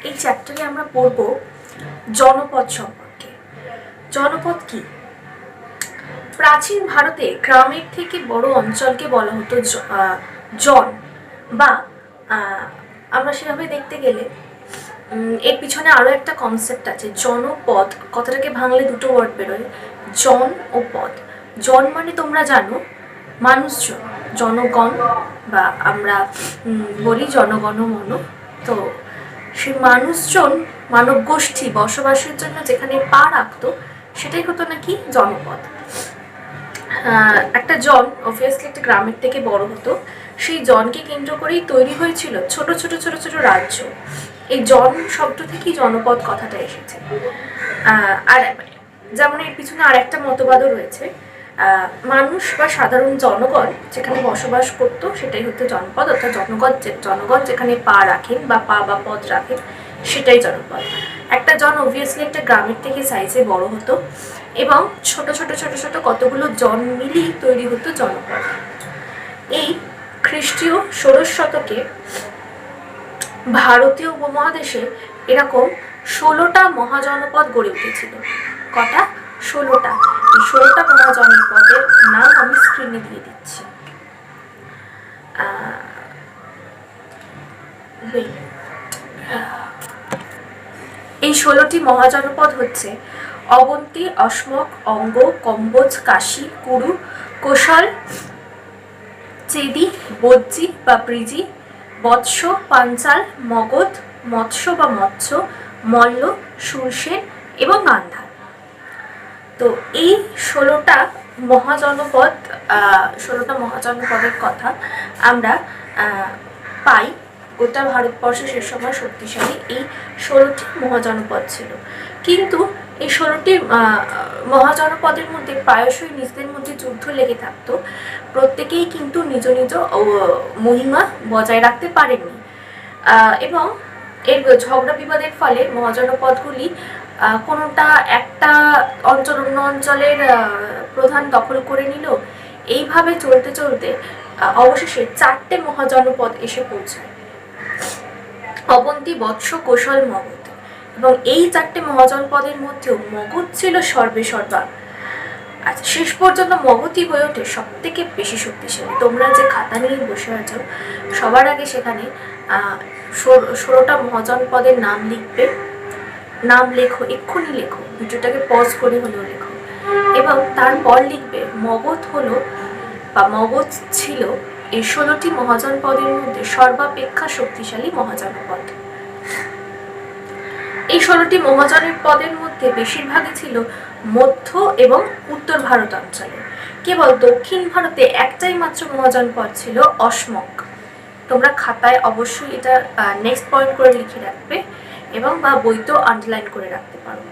এই চ্যাপ্টারে আমরা পড়ব জনপদ সম্পর্কে। জনপদ কি? প্রাচীন ভারতে গ্রামের থেকে বড় অঞ্চলকে বলা হতো জন, বা আমরা সেভাবে দেখতে গেলে এর পিছনে আরও একটা কনসেপ্ট আছে। জনপদ কথাটাকে ভাঙলে দুটো ওয়ার্ড বেরোয়, জন ও পদ। জন মানে তোমরা জানো মানুষজন, জনগণ, বা আমরা বলি জনগণমন। তো সে মানুষজন, মানব গোষ্ঠী বসবাসের জন্য যেখানে পা রাখতো সেটাই হতো নাকি জনপদ। একটা জন অবভিয়াসলি একটা গ্রামের থেকে বড় হতো, সেই জনকে কেন্দ্র করেই তৈরি হয়েছিল ছোট ছোট ছোট ছোট রাজ্য। এই জন শব্দ থেকেই জনপদ কথাটা এসেছে। আর যেমন এর পিছনে আর একটা মতবাদও রয়েছে, মানুষ বা সাধারণ জনগণ যেখানে বসবাস করতো সেটাই হতো জনপদ, অর্থাৎ জনগণ যেখানে পা রাখেন বা পা বা পদ রাখেন সেটাই জনপদ। একটা জন অবভিয়াসলি একটা গ্রামের থেকে সাইজে বড় হতো এবং ছোট ছোট ছোট ছোট কতগুলো জন মিলিয়ে তৈরি হতো জনপদ। এই খ্রিস্টীয় ষোড়শ শতকে ভারতীয় উপমহাদেশে এরকম 16টা মহাজনপদ গড়ে উঠেছিল। কটা? 16টা। এই 16টা মহাজনপদের নাম আমি স্ক্রিনে দিয়ে দিচ্ছি। এই 16টি মহাজনপদ হচ্ছে অবন্তী, অসমক, অঙ্গ, কম্বোজ, কাশী, কুরু, কোশল, চেদি, বজ্জি বা ব্রিজি, বৎস, পাঞ্চাল, মগধ, মৎস্য বা মৎস্য, মল্ল, সুরসেন এবং গান্ধার। তো এই 16টা মহাজনপদের কথা আমরা পাই। গোটা ভারতবর্ষে সে সময় শক্তিশালী এই 16টি মহাজনপদ ছিল। কিন্তু এই 16টি মহাজনপদের মধ্যে প্রায়শই নিজেদের মধ্যে যুদ্ধ লেগে থাকতো। প্রত্যেকেই কিন্তু নিজ নিজ মহিমা বজায় রাখতে পারেননি, এবং এর ঝগড়া বিবাদের ফলে মহাজনপদগুলি কোনোটা একটা অঞ্চল অন্য অঞ্চলের প্রধান দখল করে নিল। এইভাবে চলতে চলতে অবশেষে 4টে মহাজনপদ এসে পৌঁছায়, অবন্তী, বৎস, কোশল, মগধ। এবং এই 4টে মহাজনপদের মধ্যেও মগধ ছিল সর্বেসর্বা। আচ্ছা, শেষ পর্যন্ত মগধই হয়ে ওঠে সব থেকে বেশি শক্তিশালী। তোমরা যে খাতা নিয়ে বসে আছো সবার আগে সেখানে 16টা মহাজনপদের নাম লিখবে। নাম লেখো, এক্ষুনি লেখো, ভিডিওটাকে পজ করে হলেও লেখো, এবং তারপর লিখবে মগধ হলো বা মগধ ছিল এই 16টি মহাজনপদের মধ্যে সর্বাপেক্ষা শক্তিশালী মহাজনপদ। এই 16টি মহাজনপদের মধ্যে বেশিরভাগই ছিল মধ্য এবং উত্তর ভারত অঞ্চলে। কেবল দক্ষিণ ভারতে একটাই মাত্র মহাজনপদ ছিল, অসমক। তোমরা খাতায় অবশ্যই এটা নেক্সট পয়েন্ট করে লিখে রাখবে এবং বা বইতেও আন্ডারলাইন করে রাখতে পারো।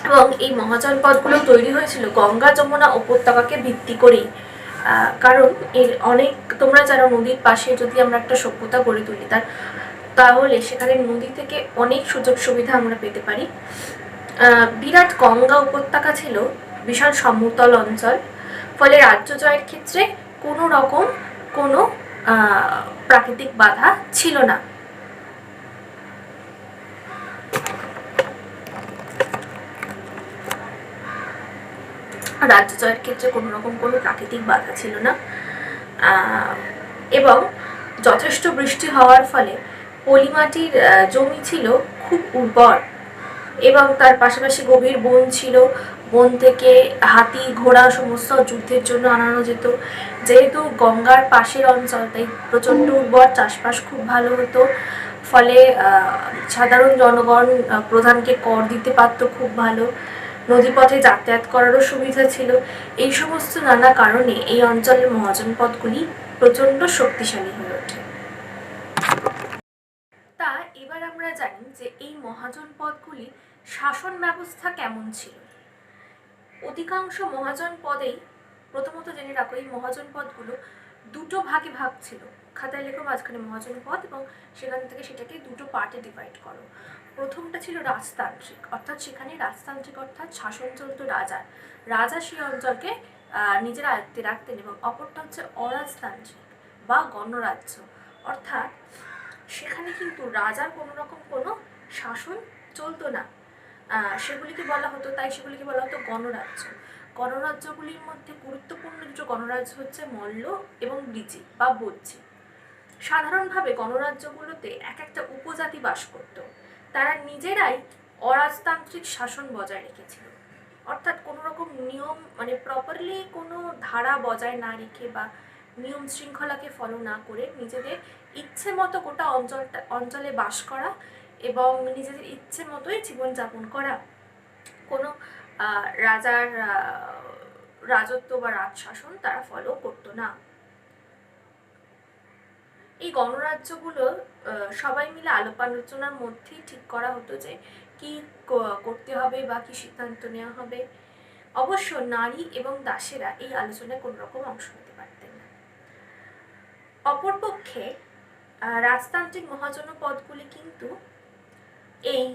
এবং এই মহাজনপদগুলো তৈরি হয়েছিল গঙ্গা যমুনা উপত্যকাকে ভিত্তি করেই। কারণ এর অনেক, তোমরা যারা নদীর পাশে যদি আমরা একটা সভ্যতা গড়ে তুলি তাহলে সেখানে নদী থেকে অনেক সুযোগ সুবিধা আমরা পেতে পারি। বিরাট গঙ্গা উপত্যকা ছিল, বিশাল সমতল অঞ্চল, ফলে রাজ্য জয়ের ক্ষেত্রে কোনো রকম কোনো প্রাকৃতিক বাধা ছিল না। রাজ্য জয়ের ক্ষেত্রে কোনো রকম কোনো প্রাকৃতিক বাধা ছিল না, এবং যথেষ্ট বৃষ্টি হওয়ার ফলে পলিমাটির জমি ছিল খুব উর্বর, এবং তার পাশাপাশি গভীর বন ছিল। বন থেকে হাতি, ঘোড়া সমস্ত যুদ্ধের জন্য আনানো যেত। যেহেতু গঙ্গার পাশের অঞ্চল, তাই প্রচণ্ড উর্বর, চাষবাস খুব ভালো হতো। ফলে সাধারণ জনগণ প্রধানকে কর দিতে পারত খুব ভালো। নদীপথে যাতায়াত করারও সুবিধা ছিল। এই সমস্ত নানা কারণে এই অঞ্চলের মহাজনপদগুলি প্রচণ্ড শক্তিশালী হয়ে ওঠে। তা এবার আমরা জানি যে এই মহাজনপদগুলি শাসন ব্যবস্থা কেমন ছিল। অধিকাংশ মহাজনপদেই, প্রথমত জেনে রাখো, এই মহাজনপদগুলো দুটো ভাগে ভাগ ছিল। খাতায় লেখো মাঝখানে মহাজনপদ, এবং সেখান থেকে সেটাকে দুটো পার্টে ডিভাইড করো। প্রথমটা ছিল রাজতান্ত্রিক, অর্থাৎ সেখানে রাজতান্ত্রিক অর্থাৎ শাসন চলত রাজার, রাজা সেই অঞ্চলকে নিজের আয়ত্তে রাখতেন। এবং অপরটা হচ্ছে অরাজতান্ত্রিক বা গণরাজ্য, অর্থাৎ সেখানে কিন্তু রাজার কোনো রকম কোনো শাসন চলতো না, সেগুলিকে বলা হতো, তাই সেগুলিকে বলা হতো গণরাজ্য। গণরাজ্যগুলির মধ্যে গুরুত্বপূর্ণ দুটো গণরাজ্য হচ্ছে মল্ল এবং বৃজি বা বজ্জি। সাধারণভাবে গণরাজ্যগুলোতে এক একটা উপজাতি বাস করত, তারা নিজেরাই অরাজতান্ত্রিক শাসন বজায় রেখেছিল, অর্থাৎ কোনো রকম নিয়ম মানে প্রপারলি কোনো ধারা বজায় না রেখে বা নিয়ম শৃঙ্খলাকে ফলো না করে নিজেদের ইচ্ছে মতো গোটা অঞ্চলে বাস করা এবং নিজেদের ইচ্ছে মতোই জীবনযাপন করা, কোনো রাজার রাজত্ব বা রাজশাসন তারা ফলো করতো না। এই গণরাজ্যগুলো সবাই মিলে আলাপ আলোচনার মধ্যেই ঠিক করা হতো যে কি করতে হবে বা কি সিদ্ধান্ত নেওয়া হবে। অবশ্য নারী এবং দাসেরা এই আলোচনায় কোনো রকম অংশ নিতে পারতেন না। অপরপক্ষে রাজতান্ত্রিক মহাজনপদগুলি কিন্তু এই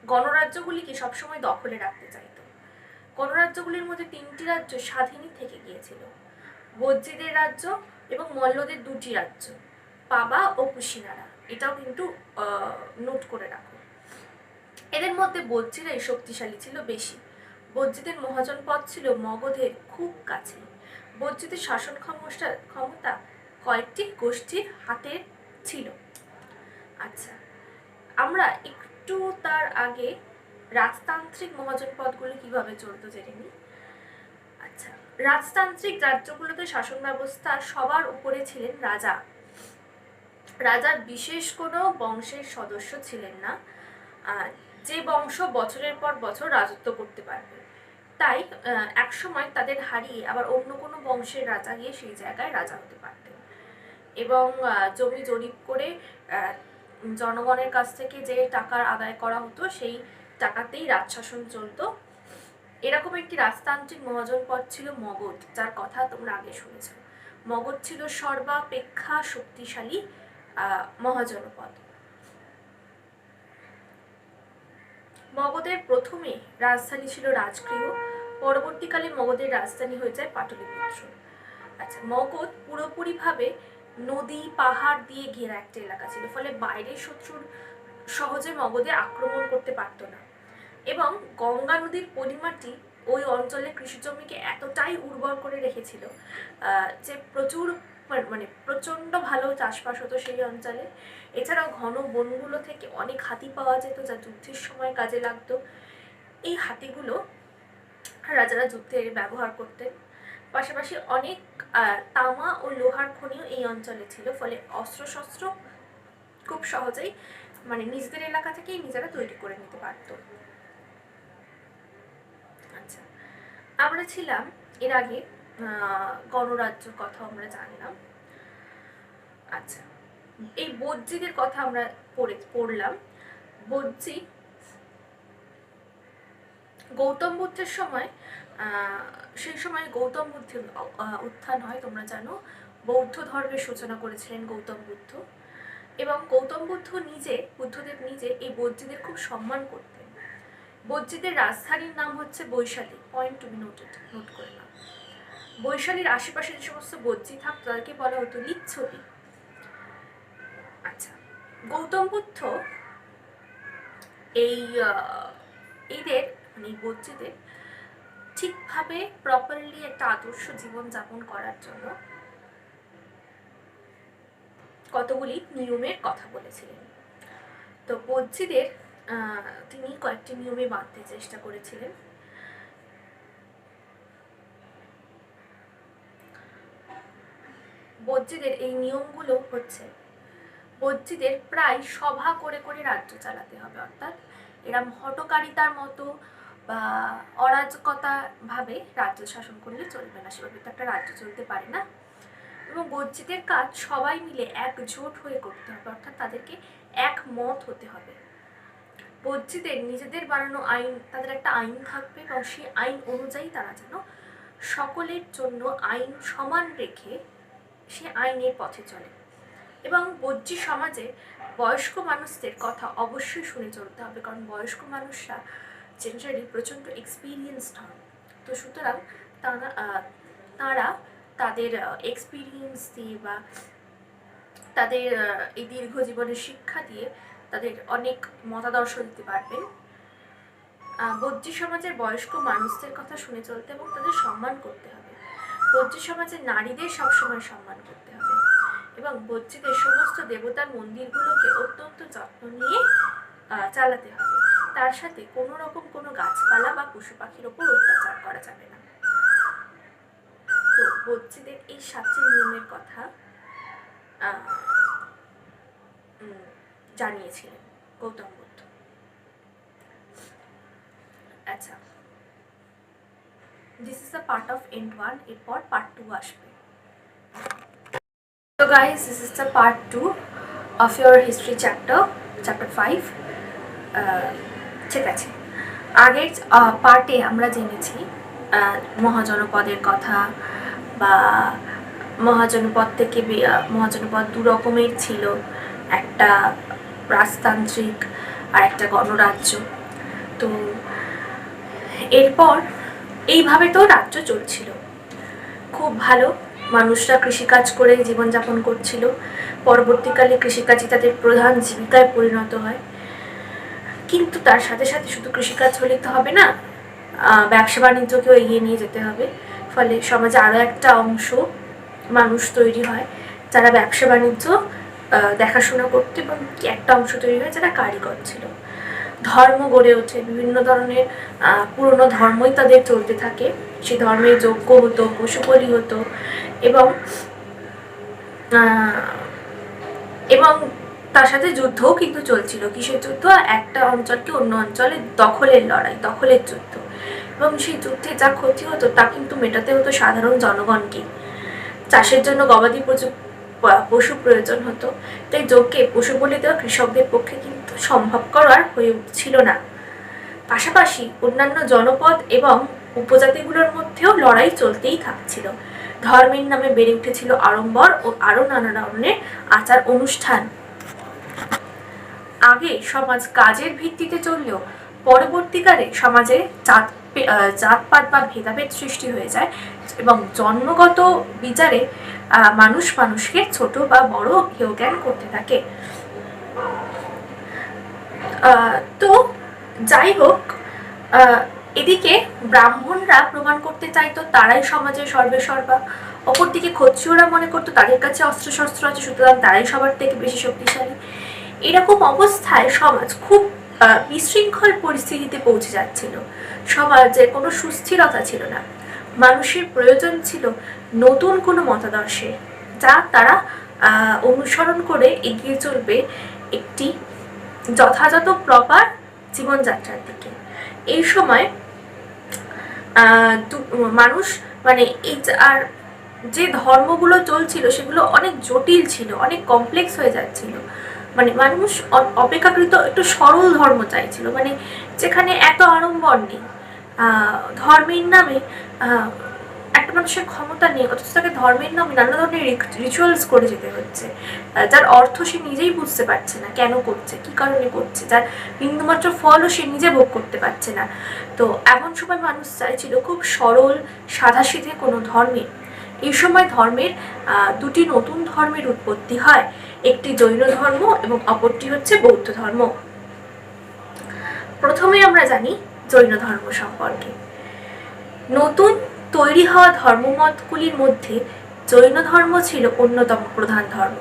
গণরাজ্যগুলিকে সবসময় দখলে রাখতে চাইত। গণরাজ্যগুলির মধ্যে 3টি রাজ্য স্বাধীনই থেকে গিয়েছিল, বজ্জিদের রাজ্য এবং মল্লদের 2টি রাজ্য, পাবা ও কুশিনারা। এটাও কিন্তু নোট করে রাখো। এদের মধ্যে বজ্জিরাই শক্তিশালী ছিল বেশি। বজ্জিদের মহাজনপদ ছিল মগধের খুব কাছে। বজ্জিদের শাসন ক্ষমতা কয়েকটি গোষ্ঠীর হাতে ছিল। আচ্ছা, আমরা একটু তার আগে রাজতান্ত্রিক মহাজনপদগুলো কিভাবে চলতো জেনে নিই। আচ্ছা, রাজতান্ত্রিক রাজ্যগুলোতে শাসন ব্যবস্থা সবার উপরে ছিলেন রাজা। রাজা বিশেষ কোনো বংশের সদস্য ছিলেন না, যে বংশ বছরের পর বছর রাজত্ব করতে পারবে। তাই একসময় তাদের হারিয়ে আবার অন্য কোনো বংশের রাজা গিয়ে সেই জায়গায় রাজা হতে পারতেন এবং জমি জরিপ করে জনগণের কাছ থেকে যে টাকা আদায় করা হতো সেই টাকাতেই রাজশাসন চলতো। এরকম একটি রাজতান্ত্রিক মহাজনপদ ছিল মগধ, যার কথা তোমরা আগে শুনেছ। মগধ ছিল সর্বাপেক্ষা শক্তিশালী মহাজনপদ। মগধের প্রথমে রাজধানী ছিল রাজগৃহ, পরবর্তীকালে মগধের রাজধানী হয়ে যায় পাটলিপুত্র। আচ্ছা, মগধ পুরোপুরিভাবে নদী পাহাড় দিয়ে ঘেরা একটা এলাকা ছিল, ফলে বাইরের শত্রুর সহজে মগধে আক্রমণ করতে পারত না। এবং গঙ্গা নদীর পলিমাটি ওই অঞ্চলে কৃষি জমিকে এতটাই উর্বর করে রেখেছিল যে প্রচণ্ড ভালো চাষবাস হতো সেই অঞ্চলে। এছাড়াও ঘন বনগুলো থেকে অনেক হাতি পাওয়া যেত, যা যুদ্ধের সময় কাজে লাগতো। এই হাতিগুলো রাজারা যুদ্ধে ব্যবহার করতেন। পাশাপাশি অনেক তামা ও লোহার খনিও এই অঞ্চলে ছিল, ফলে অস্ত্রশস্ত্র খুব সহজেই নিজেদের এলাকা থেকেই নিজেরা তৈরি করে নিতে পারত। আচ্ছা, আমরা ছিলাম এর আগে গণরাজ্যর কথা আমরা জানলাম। আচ্ছা, এই বজ্জিদের কথা আমরা পড়লাম। বজ্জি গৌতম বুদ্ধের সময়, সেই সময় গৌতম বুদ্ধের উত্থান হয়, তোমরা জানো। বৌদ্ধ ধর্মের সূচনা করেছিলেন গৌতম বুদ্ধ এবং গৌতম বুদ্ধদেব নিজে এই বজ্জিদের খুব সম্মান করতেন। বজ্জিদের রাজধানীর নাম হচ্ছে Vaishali. Point to be noted, note করে নাও। বৈশালীর আশেপাশে যে সমস্ত বজ্জি থাকতো তাদেরকে বলা হতো লিচ্ছবি। আচ্ছা, গৌতম বুদ্ধ এদের বজ্জিদের ঠিকভাবে প্রপারলি একটা আদর্শ জীবন যাপন করার জন্য কতগুলি নিয়মের কথা বলেছিলেন। তো বজ্জিদের তিনি কয়েকটি নিয়মে বাঁধতে চেষ্টা করেছিলেন। বজ্জিদের এই নিয়মগুলো হচ্ছে, বজ্জিদের প্রায় সভা করে করে রাজ্য চালাতে হবে, অর্থাৎ এরা হটকারিতার মতো বা অরাজকতা ভাবে রাজ্য শাসন করলে চলবে না, সেভাবে তো একটা রাজ্য চলতে পারে না। এবং বজ্জিদের কাজ সবাই মিলে একজোট হয়ে করতে হবে, অর্থাৎ তাদেরকে একমত হতে হবে। বজ্জিদের নিজেদের বানানো আইন, তাদের একটা আইন থাকবে এবং সেই আইন অনুযায়ী তারা যেন সকলের জন্য আইন সমান রেখে সে আইনের পথে চলে। এবং বজ্জি সমাজে বয়স্ক মানুষদের কথা অবশ্যই শুনে চলতে হবে, কারণ বয়স্ক মানুষরা জেনারেলি প্রচণ্ড এক্সপিরিয়েন্সড হন। তো সুতরাং তারা তাদের এক্সপিরিয়েন্স দিয়ে বা তাদের এই দীর্ঘ জীবনের শিক্ষা দিয়ে তাদের অনেক মতাদর্শ দিতে পারবেন। বজ্জী সমাজের বয়স্ক মানুষদের কথা শুনে চলতে এবং তাদের সম্মান করতে হবে। বজ্জী সমাজের নারীদের সবসময় সম্মান করতে হবে এবং বজ্জীদের সমস্ত দেবতার মন্দিরগুলোকে অত্যন্ত যত্ন নিয়ে চালাতে হবে। তার সাথে কোনো রকম কোনো গাছপালা বা পশু পাখির ওপর অত্যাচার করা যাবে না। তো বজ্জীদের এই 7টি নিয়মের কথা জানিয়েছিলেন গৌতম বুদ্ধ। আচ্ছা, this is the part of end 1, এরপর part 2 আসবে। So guys, this is the part 2 of your history chapter 5. ঠিক আছে, আগের পার্টে আমরা জেনেছি মহাজনপদের কথা, বা মহাজনপদ থেকে মহাজনপদ দু রকমের ছিল, একটা রাজতান্ত্রিক আর একটা গণরাজ্য। তো এরপর এইভাবে তো রাজ্য চলছিল, খুব ভালো, মানুষরা কৃষিকাজ করে জীবনযাপন করছিল। পরবর্তীকালে কৃষিকাজই তাদের প্রধান জীবিকায় পরিণত হয়। কিন্তু তার সাথে সাথে শুধু কৃষিকাজ হলে তো হবে না, ব্যবসা বাণিজ্যকেও এগিয়ে নিয়ে যেতে হবে। ফলে সমাজে আরও একটা অংশ মানুষ তৈরি হয় যারা ব্যবসা বাণিজ্য দেখাশোনা করতে, এবং একটা অংশ তৈরি হয় যারা কারিগর ছিল। ধর্ম গড়ে ওঠে, বিভিন্ন ধরনের পুরনো ধর্মই তাদের চলতে থাকে। সেই ধর্মের যজ্ঞ হতো, পশুবলি হতো, এবং তার সাথে যুদ্ধও কিন্তু চলছিল। কিসের যুদ্ধ? একটা অঞ্চলকে অন্য অঞ্চলে দখলের লড়াই, দখলের যুদ্ধ। এবং সেই যুদ্ধে যা ক্ষতি হতো তা কিন্তু মেটাতে হতো সাধারণ জনগণকে। চাষের জন্য গবাদি পশু প্রয়োজন হতো, তাই যজ্ঞে পশু বলি দেওয়া কৃষকদের পক্ষে কিন্তু সম্ভবকর আর হয়ে উঠছিল না। পাশাপাশি অন্যান্য জনপদ এবং উপজাতিগুলোর মধ্যেও লড়াই চলতেই থাকছিল। ধর্মের নামে বেড়ে উঠেছিল আড়ম্বর ও আরো নানা ধরনের আচার অনুষ্ঠান। আগে সমাজ কাজের ভিত্তিতে চললেও পরবর্তীকালে সমাজে জাতপাত বা ভেদাভেদ সৃষ্টি হয়ে যায়, এবং জন্মগত বিচারে মানুষ মানুষকে ছোট বা বড় হেয় জ্ঞান করতে থাকে। তো যাই হোক, এদিকে ব্রাহ্মণরা প্রমাণ করতে চাইতো তারাই সমাজের সর্বেসর্বা, অপরদিকে ক্ষত্রিয়রা মনে করতো তাদের কাছে অস্ত্রশস্ত্র আছে, সুতরাং তারাই সবার থেকে বেশি শক্তিশালী। এরকম অবস্থায় সমাজ খুব বিশৃঙ্খল পরিস্থিতিতে পৌঁছে যাচ্ছিল। সমাজে কোনো সুস্থিরতা ছিল না। মানুষের প্রয়োজন ছিল নতুন কোনো মতাদর্শে, যা তারা অনুসরণ করে এগিয়ে চলবে একটি যথাযথ প্রপার জীবনযাত্রার দিকে। এই সময় মানুষ এই আর যে ধর্মগুলো চলছিল সেগুলো অনেক জটিল ছিল, অনেক কমপ্লেক্স হয়ে যাচ্ছিল। মানুষ অপেক্ষাকৃত একটু সরল ধর্ম চাইছিল, যেখানে এত আড়ম্বর নেই। ধর্মের নামে একটা মানুষের ক্ষমতা নেই, অথচ তাকে ধর্মের নামে নানা ধরনের রিচুয়ালস করে যেতে হচ্ছে, যার অর্থ সে নিজেই বুঝতে পারছে না, কেন করছে, কি কারণে করছে, যার বিন্দুমাত্র ফলও সে নিজে ভোগ করতে পারছে না। তো এমন সময় মানুষ চাইছিল খুব সরল সাদাসিধে কোনো ধর্মে। এই সময় ধর্মের দুটি নতুন ধর্মের উৎপত্তি হয়, একটি জৈন ধর্ম এবং অপরটি হচ্ছে বৌদ্ধ ধর্ম। প্রথমে আমরা জানি জৈন ধর্ম সম্পর্কে। নতুন তৈরি হওয়া ধর্মমতগুলির মধ্যে জৈন ধর্ম ছিল অন্যতম প্রধান ধর্ম।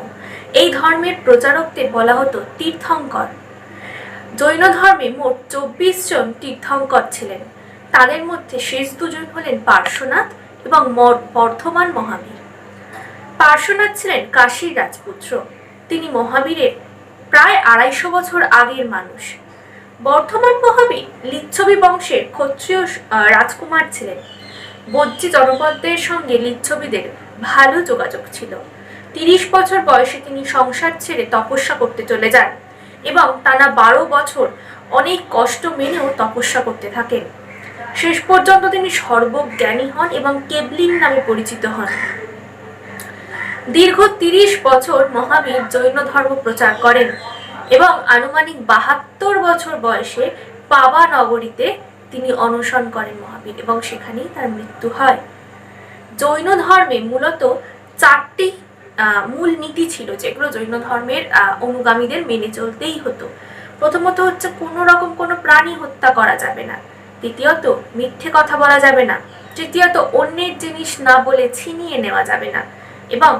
এই ধর্মের প্রচারকদের বলা হতো তীর্থঙ্কর। জৈন ধর্মে মোট 24 জন তীর্থঙ্কর ছিলেন। তাদের মধ্যে শেষ দুজন হলেন পার্শ্বনাথ এবং বর্ধমান মহাবীর। পার্শ্বনাথ ছিলেন কাশীর রাজপুত্র। তিনি মহাবীরের প্রায় 250 বছর আগের মানুষ। বর্ধমান মহাবীর লিচ্ছবি বংশের ক্ষত্রিয় রাজকুমার ছিলেন। বজ্জী জনপদদের সঙ্গে লিচ্ছবিদের ভালো যোগাযোগ ছিল। 30 বছর বয়সে তিনি সংসার ছেড়ে তপস্যা করতে চলে যান এবং টানা 12 বছর অনেক কষ্ট মেনেও তপস্যা করতে থাকেন। শেষ পর্যন্ত তিনি সর্বজ্ঞানী হন এবং কেবলিং নামে পরিচিত হন। দীর্ঘ 30 বছর মহাবীর জৈন ধর্ম প্রচার করেন এবং আনুমানিক 72 বছর বয়সে পাবা নগরীতে তিনি অনশন করেন মহাবীর, এবং সেখানেই তার মৃত্যু হয়। জৈন ধর্মে মূলত 4টি মূল নীতি ছিল যেগুলো জৈন ধর্মের অনুগামীদের মেনে চলতেই হতো। প্রথমত হচ্ছে কোনো রকম কোনো প্রাণী হত্যা করা যাবে না, দ্বিতীয়ত মিথ্যে কথা বলা যাবে না, তৃতীয়ত অন্যের জিনিস না বলে ছিনিয়ে নেওয়া যাবে না, এবং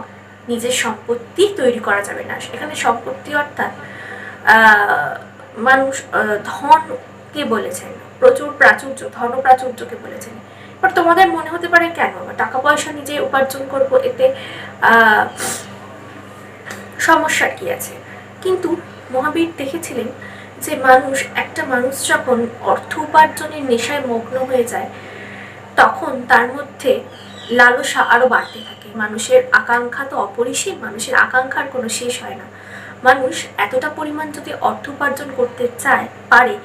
নিজের সম্পত্তি তৈরি করা যাবে না। এখানে সম্পত্তি অর্থাৎ মানুষ ধনকে বলেছেন, প্রচুর প্রাচুর্য, ধন প্রাচুর্যকে বলেছেন। এবার তোমাদের মনে হতে পারে কেন টাকা পয়সা নিজে উপার্জন করব, এতে সমস্যা কি আছে? কিন্তু মহাবীর দেখেছিলেন যে একটা মানুষ যখন অর্থ উপার্জনের নেশায় মগ্ন হয়ে যায় তখন তার মধ্যে লালসা আরো বাড়তে থাকে। মানুষের আকাঙ্ক্ষা তো অপরিসীম, মানুষের আকাঙ্ক্ষার কোনো শেষ হয় না। মানুষ এতটা পরিমাণ যদি অর্থ উপার্জন করতে পারে,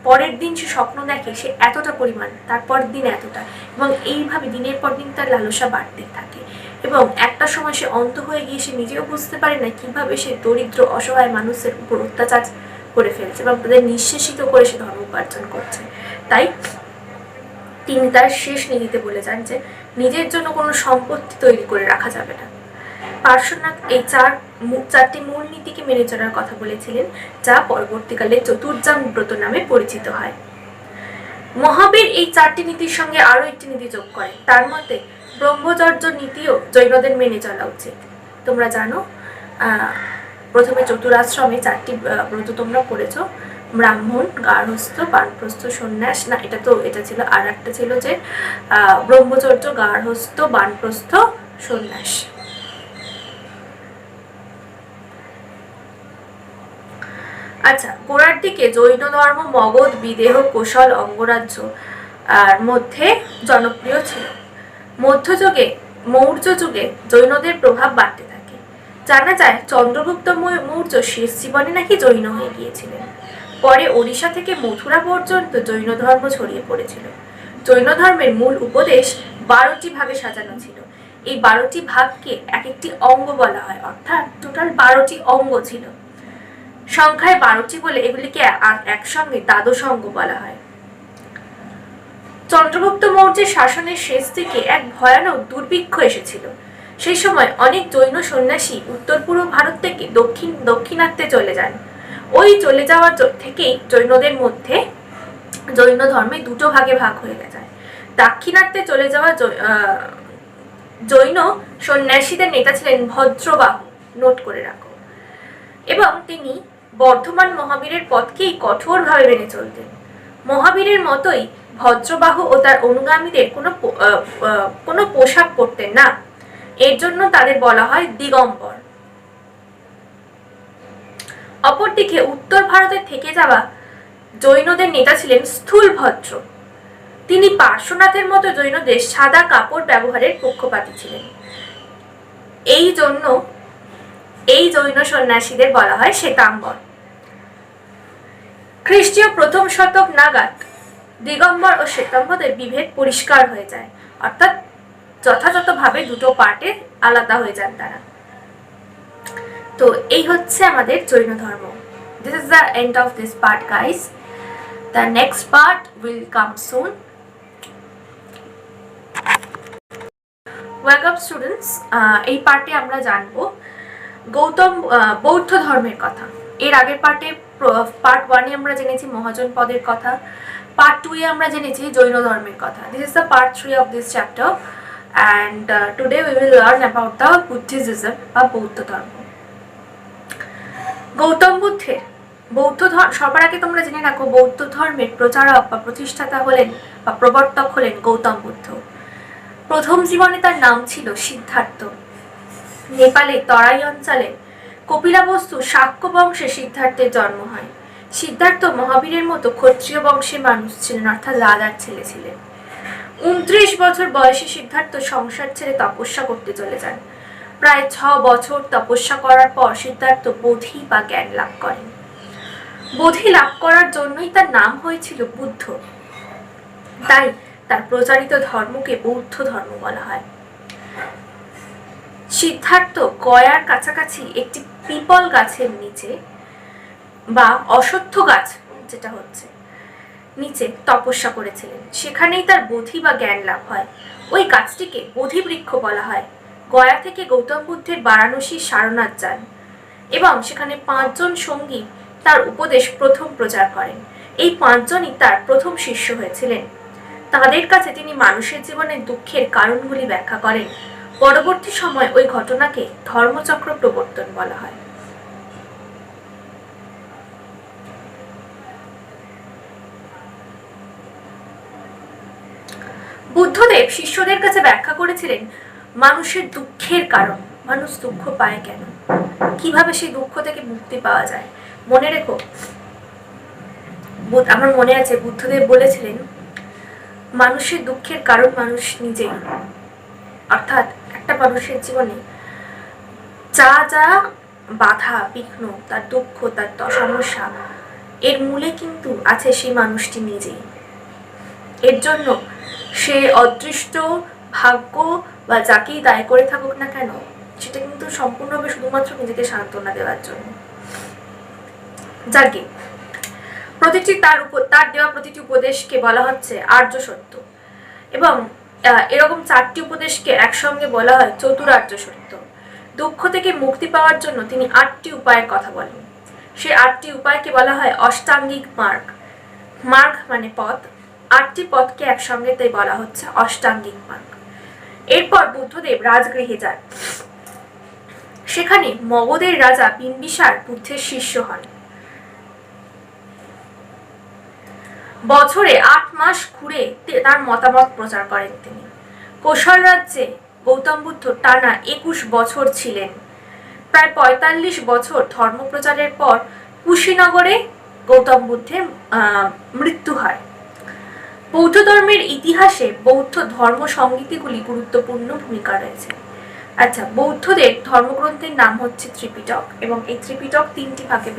পরের দিন সে স্বপ্ন দেখে সে এতটা পরিমাণ, তারপরের দিন এতটা, এবং এইভাবে দিনের পর দিন তার লালসা বাড়তে থাকে। এবং একটা সময় সে অন্ধ হয়ে গিয়ে সে নিজেও বুঝতে পারে না কিভাবে সে দরিদ্র অসহায় মানুষের উপর অত্যাচার করে ফেলছে এবং তাদের নিঃশেষিত করে সে ধর্ম উপার্জন করছে। তাই তিনি তার শেষ নীতিতে বলে যান যে নিজের জন্য কোনো সম্পত্তি তৈরি করে রাখা যাবে না। পার্শ্বনাথ এই চারটি মূল নীতিকে মেনে চলার কথা বলেছিলেন, যা পরবর্তীকালে চতুর্যাম ব্রত নামে পরিচিত হয়। মহাবীর এই চারটি নীতির সঙ্গে আরো একটি নীতি যোগ করেন। তার মতে ব্রহ্মচর্য নীতিও জৈনদের মেনে চলা উচিত। তোমরা জানো প্রথমে চতুরাশ্রমে চারটি ব্রত তোমরা পড়েছ, ব্রাহ্মণ, গার্হস্থ্য, বানপ্রস্থ, সন্ন্যাস। না, এটা ছিল, আর একটা ছিল যে ব্রহ্মচর্য, গার্হস্থ্য, বানপ্রস্থ, সন্ন্যাস। আচ্ছা, গোড়ার দিকে জৈন ধর্ম মগধ, বিদেহ, কোশল, অঙ্গরাজ্য আর মধ্যে জনপ্রিয় ছিল। মধ্যযুগে, মৌর্য যুগে জৈনদের প্রভাব বাড়তে থাকে। জানা যায় চন্দ্রগুপ্ত মৌর্য শেষ জীবনে নাকি জৈন হয়ে গিয়েছিলেন। পরে ওড়িশা থেকে মথুরা পর্যন্ত জৈন ধর্ম ছড়িয়ে পড়েছিল। জৈন ধর্মের মূল উপদেশ 12টি ভাগে সাজানো ছিল। এই 12টি ভাগকে এক একটি অঙ্গ বলা হয়, অর্থাৎ টোটাল 12টি অঙ্গ ছিল। সংখ্যায় 12টি বলে এগুলিকে একসঙ্গে দ্বাদশ অঙ্গ বলা হয়। চন্দ্রগুপ্ত মৌর্যের শাসনের শেষ দিকে এক ভয়ানক দুর্ভিক্ষ এসেছিল। সেই সময় অনেক জৈন সন্ন্যাসী উত্তর পূর্ব ভারত থেকে দক্ষিণাত্যে চলে যান। ওই চলে যাওয়ার থেকেই জৈনদের মধ্যে জৈন ধর্মে দুটো ভাগে ভাগ হয়ে যায়। দাক্ষিণাত্যে চলে যাওয়া জৈন সন্ন্যাসীদের নেতা ছিলেন ভদ্রবাহু, নোট করে রাখো, এবং তিনি বর্ধমান মহাবীরের পথকেই কঠোরভাবে মেনে চলতেন। মহাবীরের মতোই ভদ্রবাহু ও তার অনুগামীদের কোনো পোশাক পরতেন না। এর জন্য তাদের বলা হয় দিগম্বর। অপরদিকে উত্তর ভারতে থেকে যাওয়া জৈনদের নেতা ছিলেন স্থূলভদ্র। তিনি পার্শ্বনাথের মতো জৈনদের সাদা কাপড় ব্যবহারের পক্ষপাতী ছিলেন। এই জন্য এই জৈন সন্ন্যাসীদের বলা হয় শ্বেতাম্বর। খ্রিস্টীয় প্রথম শতক নাগাদ দিগম্বর ও শ্বেতাম্বরের বিভেদ পরিষ্কার হয়ে যায়, অর্থাৎ যথাযথভাবে দুটো পার্টে আলাদা হয়ে যান তারা। তো এই হচ্ছে আমাদের জৈন ধর্ম। This is the end of this part, guys. The next part will come soon. Welcome students. এই পার্টে আমরা জানবো গৌতম বৌদ্ধ ধর্মের কথা। এর আগের পার্ট 1 এ আমরা জেনেছি মহাজন পদের কথা, পার্ট 2 এ আমরা জেনেছি জৈন ধর্মের কথা। This is the part 3 of this chapter, and today we will learn about the Buddhism বা বৌদ্ধ ধর্ম। গৌতম বুদ্ধের সবার আগে তোমরা জেনে রাখো বৌদ্ধ ধর্মের প্রচারক বা প্রতিষ্ঠাতা হলেন বা প্রবর্তক হলেন গৌতম বুদ্ধ। প্রথম জীবনে তার নাম ছিল সিদ্ধার্থ। নেপালে তরাই অঞ্চলে কপিলাবস্তু শাক্য বংশে সিদ্ধার্থের জন্ম হয়। সিদ্ধার্থ মহাবীরের মতো ক্ষত্রিয় বংশের মানুষ ছিলেন, অর্থাৎ রাজার ছেলে ছিলেন। 29 বছর বয়সে সিদ্ধার্থ সংসার ছেড়ে তপস্যা করতে চলে যান। প্রায় 6 বছর তপস্যা করার পর সিদ্ধার্থ বোধি বা জ্ঞান লাভ করেন। বোধি লাভ করার জন্যই তার নাম হয়েছিল বুদ্ধ। তাই তার প্রচারিত ধর্মকে বৌদ্ধ ধর্ম বলা হয়। সিদ্ধার্থ গয়ার কাছাকাছি একটি পিপল গাছের নিচে বা অশ্বত্থ গাছ যেটা হচ্ছে নিচে তপস্যা করেছিলেন। সেখানেই তার বোধি বা জ্ঞান লাভ হয়। ওই গাছটিকে বোধি বৃক্ষ বলা হয়। গয়া থেকে গৌতম বুদ্ধের বারাণসী সারনাথ যান এবং সেখানে 5 জন সঙ্গী তার উপদেশ প্রথম প্রচার করেন। এই 5 জনই তার প্রথম শিষ্য হয়েছিলেন। তাদের কাছে তিনি মানুষের জীবনের দুঃখের কারণগুলি ব্যাখ্যা করেন। পরবর্তী সময় ওই ঘটনাকে ধর্মচক্র প্রবর্তন বলা হয়। বুদ্ধদেব শিষ্যদের কাছে ব্যাখ্যা করেছিলেন মানুষের দুঃখের কারণ, মানুষ দুঃখ পায় কেন, কিভাবে সেই দুঃখ থেকে মুক্তি পাওয়া যায়। মনে রেখো, আমার মনে আছে বুদ্ধদেব বলেছিলেন মানুষের দুঃখের কারণ মানুষ নিজেই। অর্থাৎ একটা মানুষের জীবনে যা যা বাধা বিঘ্ন, তার দুঃখ, তার সমস্যা, এর মূলে কিন্তু আছে সেই মানুষটি নিজেই। এর জন্য সে অদৃষ্ট, ভাগ্য বা যাকেই দায় করে থাকুক না কেন, সেটা কিন্তু সম্পূর্ণভাবে শুধুমাত্র নিজেকে সান্ত্বনা দেওয়ার জন্য। যাকে প্রতিটি তার দেওয়া প্রতিটি উপদেশকে বলা হচ্ছে আর্য সত্য, এবং এরকম 4টি উপদেশকে একসঙ্গে বলা হয় চতুরার্য সত্য। দুঃখ থেকে মুক্তি পাওয়ার জন্য তিনি 8টি উপায়ের কথা বলেন। সেই 8টি উপায়কে বলা হয় অষ্টাঙ্গিক মার্গ। মার্গ মানে পথ, 8টি পথকে একসঙ্গে তাই বলা হচ্ছে অষ্টাঙ্গিক মার্গ। এরপর বুদ্ধদেব রাজগৃহে যান। সেখানে মগধের রাজা বিম্বিসার বুদ্ধের শিষ্য হন। বছরে 8 মাস ঘুরে তার মতামত প্রচার করেন তিনি। কোশল রাজ্যে গৌতম বুদ্ধ টানা 21 বছর ছিলেন। প্রায় 45 বছর ধর্মপ্রচারের পর কুশীনগরে গৌতম বুদ্ধের মৃত্যু হয়। বৌদ্ধ ধর্মের ইতিহাসে বৌদ্ধ ধর্ম সংগীতিগুলি গুরুত্বপূর্ণ ভূমিকা রয়েছে। আচ্ছা, বৌদ্ধদের ধর্মগ্রন্থের নাম হচ্ছে ত্রিপিটক, এবং এই ত্রিপিটক 3টি ভাগে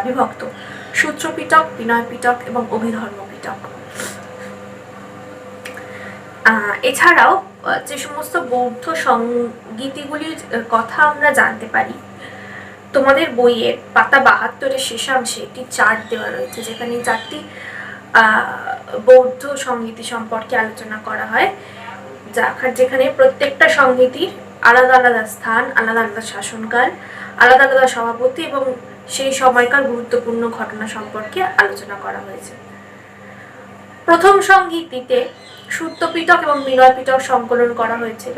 বিভক্ত: সূত্র পিটক, বিনয় পিটক এবং অভিধর্ম পিটক। এছাড়াও যে সমস্ত বৌদ্ধ সংগীতিগুলির কথা আমরা জানতে পারি, তোমাদের বইয়ের পাতা 72-এর শেষাংশে একটি চার্ট দেওয়া রয়েছে, যেখানে 4টি বৌদ্ধ সংগীতি সম্পর্কে আলোচনা করা হয়, যেখানে প্রত্যেকটা সংগীতির আলাদা আলাদা স্থান, আলাদা আলাদা শাসনকাল, আলাদা আলাদা সভাপতি এবং সেই সময়কার গুরুত্বপূর্ণ ঘটনা সম্পর্কে আলোচনা করা হয়েছে। প্রথম সংগীতিতে সূত্র পিটক এবং বিনয় পিটক সংকলন করা হয়েছিল।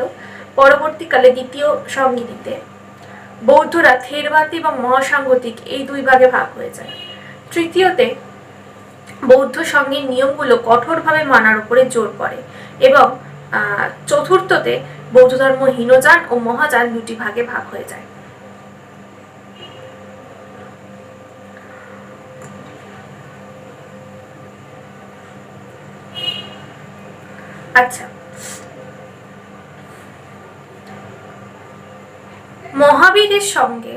পরবর্তীকালে দ্বিতীয় সংগীতিতে বৌদ্ধরা থেরবাদী এবং মহাসাঙ্গতিক এই 2 ভাগে ভাগ হয়ে যায়। তৃতীয়তে বৌদ্ধ সঙ্গীর নিয়মগুলো কঠোরভাবে মানার উপরে জোর পড়ে, এবং চতুর্থতে বৌদ্ধ ধর্ম হীনযান ও মহাযান 2টি ভাগে ভাগ হয়ে যায়। আচ্ছা, মহাবীরের সঙ্গে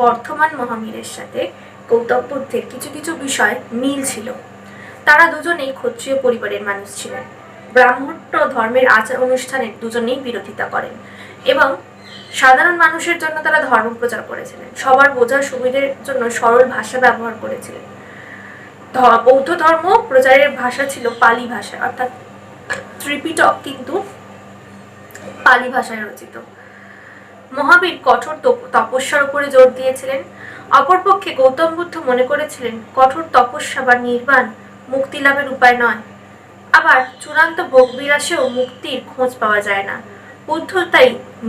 বর্ধমান মহাবীরের সাথে গৌতম বুদ্ধের কিছু কিছু বিষয় মিল ছিল। তারা দুজনেই ক্ষত্রিয় পরিবারের মানুষ ছিলেন। ব্রাহ্মণ্য ধর্মের আচার অনুষ্ঠানের দুজনেই বিরোধিতা করেন, এবং সাধারণ মানুষের জন্য তারা ধর্ম প্রচার করেছিলেন। সবার বোঝার সুবিধার জন্য সরল ভাষা ব্যবহার করেছিলেন। বৌদ্ধ ধর্ম প্রচারের ভাষা ছিল পালি ভাষা, অর্থাৎ ত্রিপিটক কিন্তু পালি ভাষায় রচিত। মহাবীর কঠোর তপস্যার উপরে জোর দিয়েছিলেন। অপরপক্ষে গৌতম বুদ্ধ মনে করেছিলেন কঠোর তপস্যা বা নির্বাণ মুক্তি লাভের উপায় নয়। আবার চূড়ান্ত ভোগবিলাসেও মুক্তির খোঁজ পাওয়া যায় না। বুদ্ধ তাই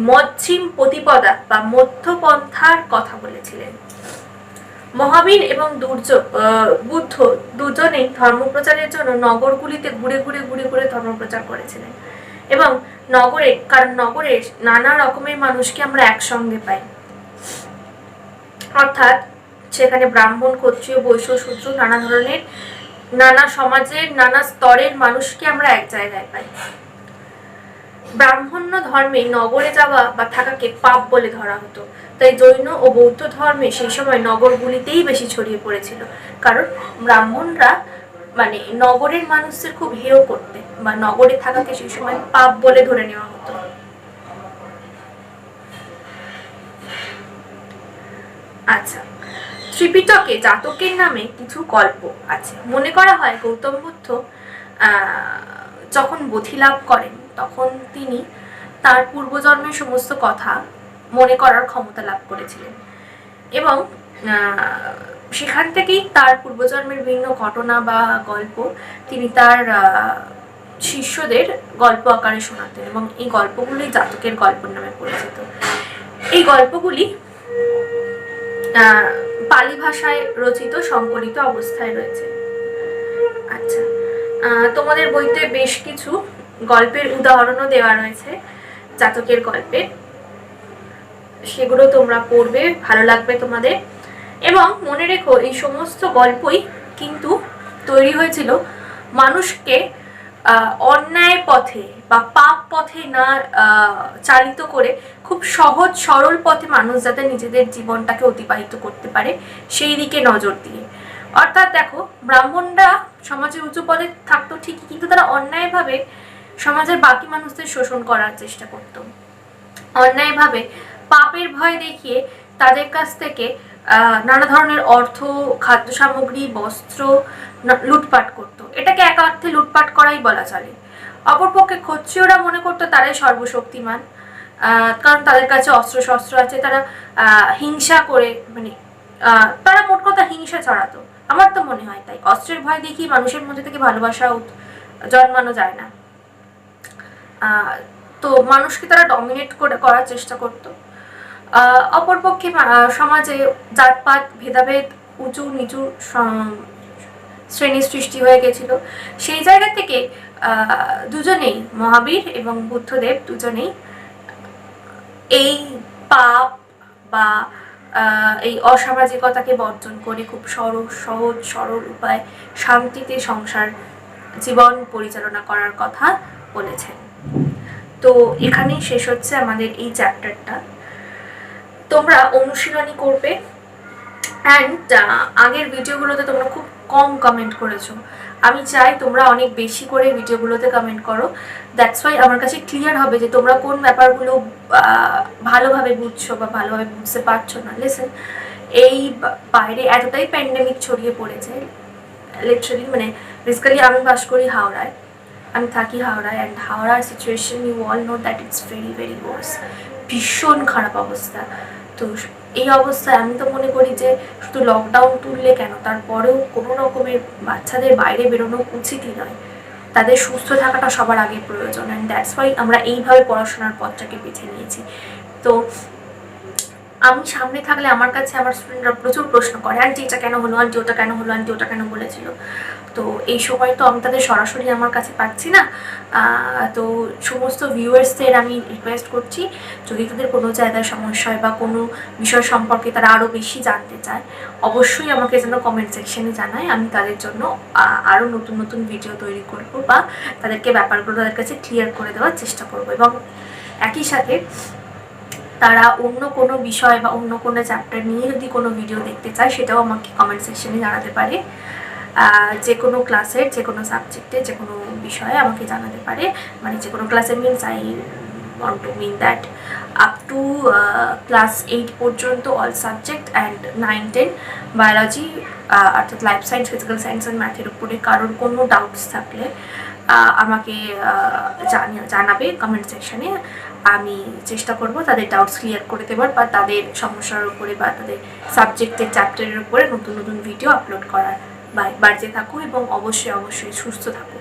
মধ্যম প্রতিপদা বা মধ্যপন্থার কথা বলেছিলেন। মহাবীর এবং বুদ্ধ দুজনেই ধর্মপ্রচারের জন্য নগরগুলিতে ঘুরে ঘুরে ধর্মপ্রচার করেছিলেন, এবং কারণ নগরে নানা রকমের মানুষকে আমরা একসঙ্গে পাই, অর্থাৎ সেখানে ব্রাহ্মণ, ক্ষত্রিয়, বৈশ্য, শূদ্র, নানা সমাজের নানা স্তরের মানুষকে আমরা এক জায়গায় পাই। ব্রাহ্মণ্য ধর্মে নগরে যাওয়া বা থাকাকে পাপ বলে ধরা হতো, তাই জৈন ও বৌদ্ধ ধর্মে সেই সময় নগরগুলিতেই বেশি ছড়িয়ে পড়েছিল, কারণ ব্রাহ্মণরা মানে নগরের মানুষদের খুব হেয় করতে, বা নগরে থাকাকে সেই সময় পাপ বলে ধরে নেওয়া হতো। আচ্ছা, ত্রিপিটকে জাতকের নামে কিছু গল্প আছে। মনে করা হয় গৌতম বুদ্ধ যখন বোধি লাভ করেন তখন তিনি তার পূর্বজন্মের সমস্ত কথা মনে করার ক্ষমতা লাভ করেছিলেন এবং সেখান থেকেই তার পূর্বজন্মের বিভিন্ন ঘটনা বা গল্প তিনি তার শিষ্যদের গল্প আকারে শোনাতেন এবং এই গল্পগুলোই জাতকের গল্প নামে পরিচিত। এই গল্পগুলি পালি ভাষায় রচিত সংকলিত অবস্থায় রয়েছে। আচ্ছা, তোমাদের বইতে বেশ কিছু গল্পের উদাহরণও দেওয়া রয়েছে জাতকের গল্পের, সেগুলো তোমরা পড়বে, ভালো লাগবে তোমাদের। এবং মনে রেখো এই সমস্ত গল্পই কিন্তু তৈরি হয়েছিল মানুষকে অন্যায় পথে বা পাপ পথে না চালিত করে খুব সহজ সরল পথে মানুষ যাতে নিজেদের জীবনটাকে অতিবাহিত করতে পারে সেই দিকে নজর দিয়ে। অর্থাৎ দেখো, ব্রাহ্মণরা সমাজে উঁচু পদে থাকতো ঠিকই, কিন্তু তারা অন্যায়ভাবে সমাজের বাকি মানুষদের শোষণ করার চেষ্টা করত, অন্যায়ভাবে পাপের ভয় দেখিয়ে তাদের কাছ থেকে নানা ধরনের অর্থ, খাদ্য সামগ্রী, বস্ত্র লুটপাট করত। এটাকে এক অর্থে লুটপাট করাই বলা চলে। অপরপক্ষে ক্ষত্রিয়রা মনে করতো তারাই সর্বশক্তিমান, কারণ তাদের কাছে অস্ত্র শস্ত্র আছে, তারা হিংসা করে, মানে তারা মোট কথা হিংসা ছড়াতো। আমার তো মনে হয় তাই, অস্ত্রের ভয় দেখিয়ে মানুষের মধ্যে থেকে ভালোবাসা জন্মানো যায় না। তো মানুষকে তারা ডমিনেট করার চেষ্টা করতো। অপরপক্ষে সমাজে জাতপাত, ভেদাভেদ, উঁচু নিচু শ্রেণী সৃষ্টি হয়ে গেছিল। সেই জায়গা থেকে দুজনেই, মহাবীর এবং বুদ্ধদেব দুজনেই এই পাপ বা এই অসামাজিকতাকে বর্জন করে খুব সহজ সরল উপায় শান্তিতে সংসার জীবন পরিচালনা করার কথা বলেছেন। তো এখানেই শেষ হচ্ছে আমাদের এই চ্যাপ্টারটা। তোমরা অনুশীলনী করবে। অ্যান্ড আগের ভিডিওগুলোতে তোমরা খুব কম কমেন্ট করেছো, আমি চাই তোমরা অনেক বেশি করে ভিডিওগুলোতে কমেন্ট করো। দ্যাটস ওয়াই আমার কাছে ক্লিয়ার হবে যে তোমরা কোন ব্যাপারগুলো ভালোভাবে বুঝছো বা ভালোভাবে বুঝতে পারছো না। লিসেন, এই বাইরে এতটাই প্যান্ডেমিক ছড়িয়ে পড়েছে, লিটারালি, মানে বেসিক্যালি আমি বাস করি হাওড়ায়, আমি থাকি হাওড়ায়, অ্যান্ড হাওড়ার situation you all know that it's very very worse, ভীষণ খারাপ অবস্থা। তো এই অবস্থায় আমি তো মনে করি যে শুধু লকডাউন তুললে কেন, তারপরেও কোনো রকমের বাচ্চাদের বাইরে বেরোনো উচিতই নয়, তাদের সুস্থ থাকাটা সবার আগে প্রয়োজন। অ্যান্ড দ্যাটস ওয়াই আমরা এইভাবে পড়াশোনার পথটাকে বেছে নিয়েছি। তো আমি সামনে থাকলে আমার কাছে আমার স্টুডেন্টরা প্রচুর প্রশ্ন করে, আন্টি এটা কেন হলো, আন্টি ওটা কেন হলো, আন্টি ওটা কেন বলেছিল। তো এই সময় তো আমি তাদের সরাসরি আমার কাছে পাচ্ছি না। তো সমস্ত ভিউয়ার্সদের আমি রিকোয়েস্ট করছি, যদি তাদের কোনো জায়গায় সমস্যা হয় বা কোনো বিষয় সম্পর্কে তারা আরও বেশি জানতে চায়, অবশ্যই আমাকে যেন কমেন্ট সেকশনে জানায়। আমি তাদের জন্য আরও নতুন নতুন ভিডিও তৈরি করব বা তাদেরকে ব্যাপারগুলো তাদের কাছে ক্লিয়ার করে দেওয়ার চেষ্টা করব। এবং একই সাথে তারা অন্য কোনো বিষয় বা অন্য কোনো চ্যাপ্টার নিয়ে যদি কোনো ভিডিও দেখতে চায়, সেটাও আমাকে কমেন্ট সেকশনে জানাতে পারে। যে কোনো ক্লাসের যে কোনো সাবজেক্টে যে কোনো বিষয়ে আমাকে জানাতে পারে, মানে যে কোনো ক্লাসের means I want to mean that up to class 8 পর্যন্ত অল সাবজেক্ট অ্যান্ড 9-10 বায়োলজি, অর্থাৎ life science, physical science and ম্যাথের উপরে কারোর কোনো ডাউটস থাকলে আমাকে জানাবে কমেন্ট সেকশনে। আমি চেষ্টা করব তাদের ডাউটস ক্লিয়ার করে দেওয়ার বা তাদের সমস্যার উপরে বা তাদের সাবজেক্টের চ্যাপ্টারের উপরে নতুন নতুন ভিডিও আপলোড করার। বাড়িতে থাকো এবং অবশ্যই সুস্থ থাকো।